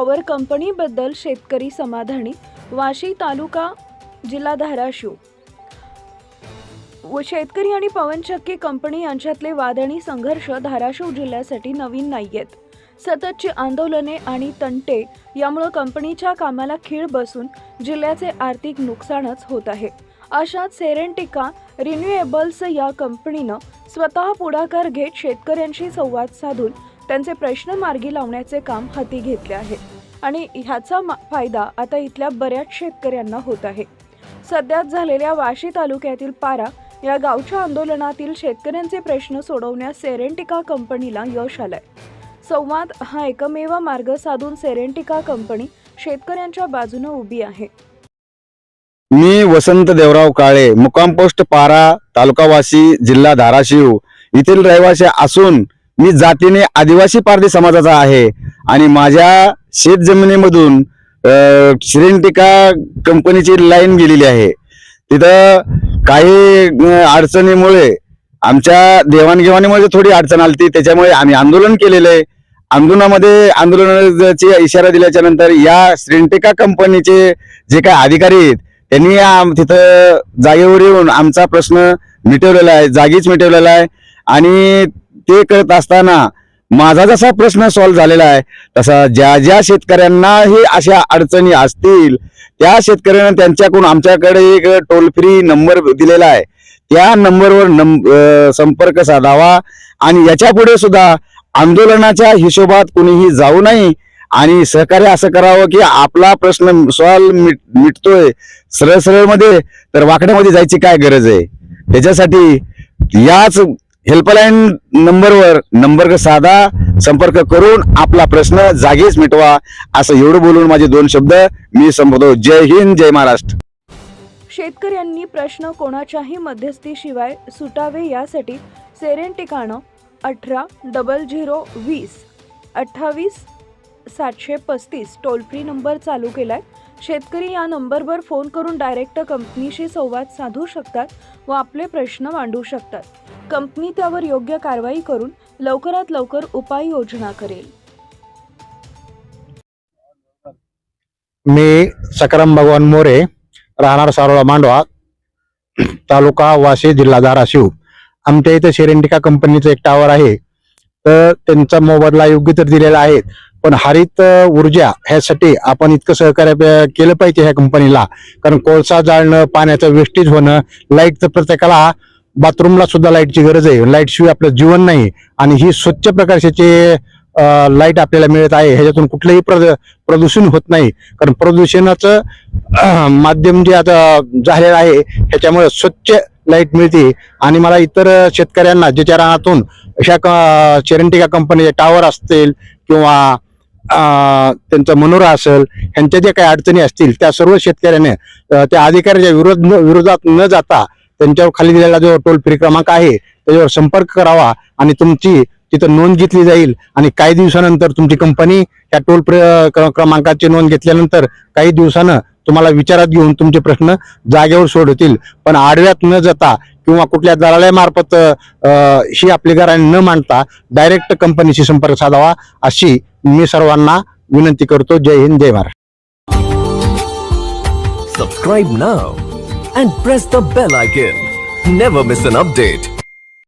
Power कंपनीबद्दल शेतकरी समाधानी. वाशी तालुका जिल्हा धाराशिव. शेतकरी आणि पवनचक्की कंपनी यांच्यातले वाद आणि संघर्ष धाराशिव जिल्ह्यासाठी नवीन नाहीयेत. सततची आंदोलने आणि तंटे यामुळे कंपनीच्या कामाला खीळ बसून जिल्ह्याचे आर्थिक नुकसानच होत आहे. अशात सेरेंटिका रिन्युएबल्स या कंपनीनं स्वतः पुढाकार घेत शेतकऱ्यांशी संवाद साधून त्यांचे प्रश्न मार्गी लावण्याचे काम हाती घेतले आहे आणि ह्याचा फायदा आता इथल्या बऱ्याच शेतकऱ्यांना होत आहे. सध्याच झालेल्या वाशी तालुक्यातील पारा या गावच्या आंदोलनातील शेतकऱ्यांचे प्रश्न सोडवण्यास सेरेंटिका कंपनीला यश आलंय. संवाद हा एकमेव मार्ग साधून सेरेंटिका कंपनी शेतकऱ्यांच्या बाजूने उभी आहे. मी वसंत देवराव काळे, मुक्काम पोस्ट पारा, तालुका वाशी, जिल्हा धाराशिव येथील रहिवासी असून मी जातीने आदिवासी पारधी समाजाचा आहे आणि माझ्या शेत जमिनीमधून सेरेंटिका कंपनीची लाईन गेलेली आहे. तिथं काही अडचणीमुळे आमच्या देवाणघेवाणीमध्ये थोडी अडचण आली, त्याच्यामुळे आम्ही आंदोलन केलेलं आहे. आंदोलनाची इशारा दिल्याच्या नंतर या सेरेंटिका कंपनीचे जे काही अधिकारी आहेत त्यांनी तिथं जागेवर येऊन आमचा प्रश्न मिटवलेला आहे, जागीच मिटवलेला आहे. आणि ते करत असताना माझा जसा प्रश्न सॉल्व्ह झालेला आहे तसा ज्या शेतकऱ्यांनाही अशा अडचणी असतील त्या शेतकऱ्यांना त्यांच्याकडून आमच्याकडे एक टोल फ्री नंबर दिलेला आहे, त्या नंबरवर संपर्क साधावा आणि याच्या पुढे सुद्धा आंदोलनाच्या हिशोबात कुणीही जाऊ नये आणि सहकार्य असं करावं की आपला प्रश्न सॉल्व्ह मिटतोय सरळ सरळ मध्ये, तर वाकड्यामध्ये जायची काय गरज आहे. त्याच्यासाठी याच हेल्पलाईन नंबर साधा संपर्क करून आपला प्रश्न जागीच मिटवा. असं एवढं बोलून माझे 2 शब्द मी संपवतो. जय हिंद, जय महाराष्ट्र. शेतकऱ्यांनी प्रश्न कोणाच्याही मध्यस्थीशिवाय सुटावे यासाठी सेरेंटिकानं 180020 28 टोल फ्री नंबर चालू केलाय. शेतकरी या नंबरवर फोन करून डायरेक्ट कंपनीशी संवाद साधू शकतात व आपले प्रश्न मांडू शकतात. कंपनी त्यावर योग्य कारवाई करून लवकरात लवकर उपाययोजना करेल. मी सकराम भगवान मोरे, राहणार सारोळा मांडवा, तालुका वाशी, जिल्हा धाराशिव. आमच्या इथे सेरेंटिका कंपनीचं एक टावर आहे, तर त्यांचा मोबदला योग्य तर दिलेला आहे, पण हरित ऊर्जा ह्यासाठी आपण इतकं सहकार्य केलं पाहिजे ह्या कंपनीला. कारण कोळसा जाळणं, पाण्याचं वेस्टेज होणं, लाईट तर प्रत्येकाला बाथरूमला सुद्धा लाईटची गरज आहे, लाईट शिवाय आपलं जीवन नाही. आणि ही स्वच्छ प्रकाशाची लाईट आपल्याला मिळत आहे, ह्याच्यातून कुठलंही प्रदूषण होत नाही. कारण प्रदूषणाचं माध्यम जे आता झालेलं आहे ह्याच्यामुळे स्वच्छ लाईट मिळते. आणि मला इतर शेतकऱ्यांना ज्याच्या रानातून अशा सेरेंटिका कंपनीचे टावर असतील किंवा त्यांचा मनोरा असेल, ह्यांच्या ज्या काही अडचणी असतील त्या सर्व शेतकऱ्याने त्या अधिकाऱ्याच्या विरोधात न जाता त्यांच्यावर खाली दिलेला जो टोल फ्री क्रमांक आहे त्याच्यावर संपर्क करावा आणि तुमची तिथं नोंद घेतली जाईल. आणि काही दिवसानंतर तुमची कंपनी या टोल क्रमांकाची नोंद घेतल्यानंतर काही दिवसानं तुम्हाला विचारात घेऊन तुमचे प्रश्न जागेवर सोडवतील. पण आडव्यात न जाता किंवा कुठल्या दलालामार्फत ही आपली गाऱ्हाणी न मांडता डायरेक्ट कंपनीशी संपर्क साधावा अशी मी सर्वांना विनंती करतो. जय हिंद, जय Maharashtra. Subscribe now and press the bell icon. Never miss an update.